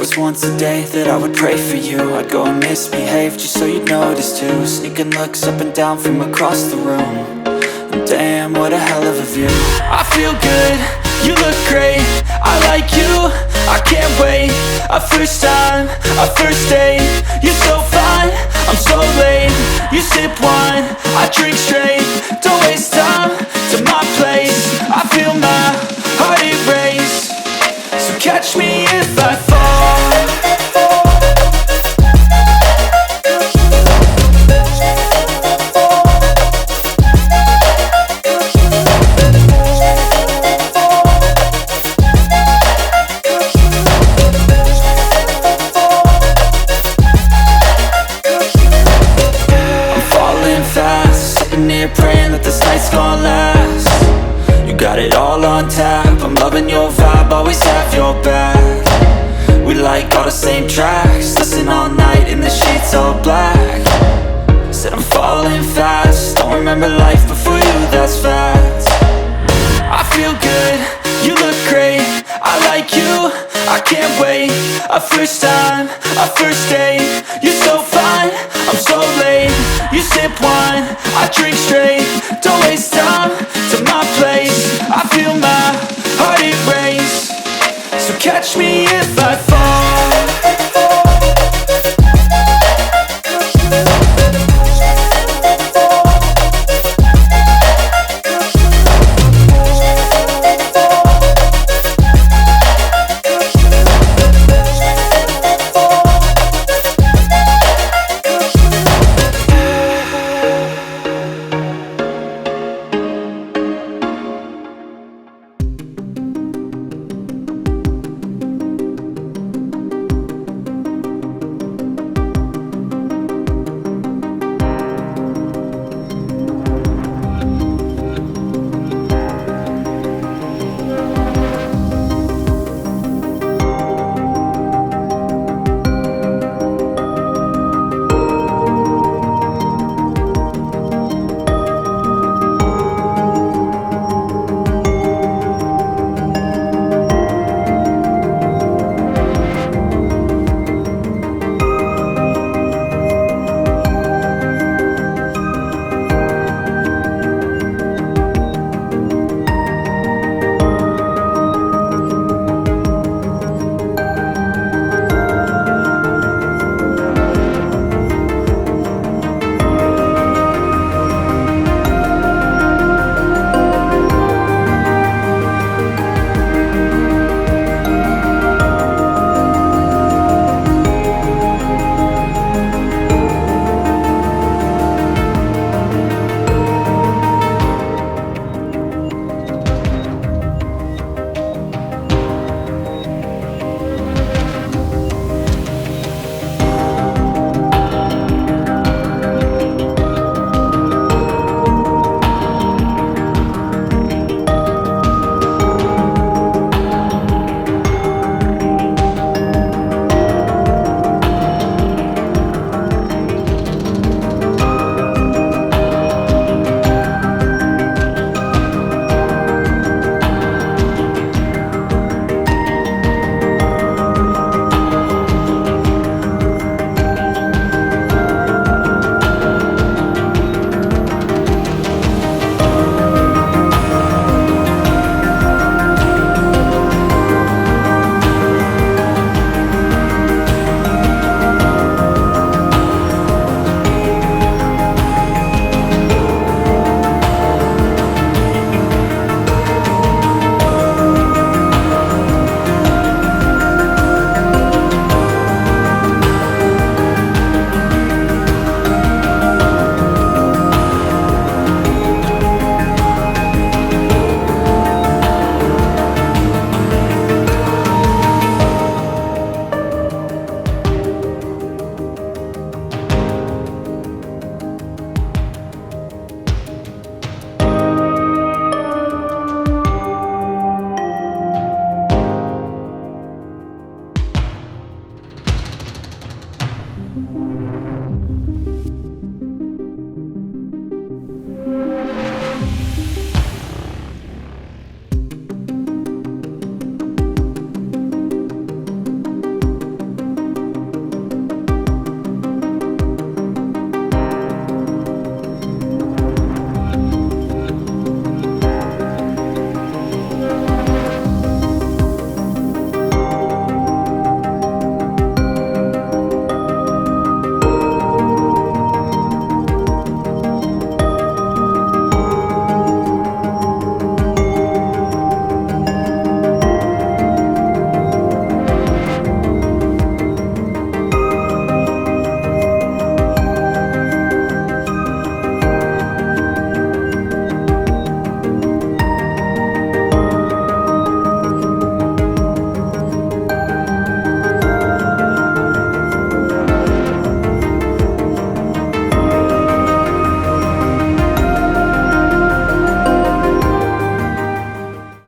was once a day that I would pray for you. I'd go and misbehave just so you'd notice too. Sneaking looks up and down from across the room. And damn, what a hell of a view. I feel good, you look great, I like you, I can't wait. A first time, a first date, you're so fine, I'm so late. You sip wine, I drink straight, don't waste time to my place. I feel my heart erase, so catch me if I fall. Praying that this night's gonna last. You got it all on tap, I'm loving your vibe, always have your back. We like all the same tracks, listen all night in the sheets all black. Said I'm falling fast, don't remember life before you, that's fact. I feel good, you look great, I like you, I can't wait. A first time, a first date, you're so fine, I'm so late. You sip wine, I drink straight, don't waste time to my place. I feel my heart erase, so catch me if I fall.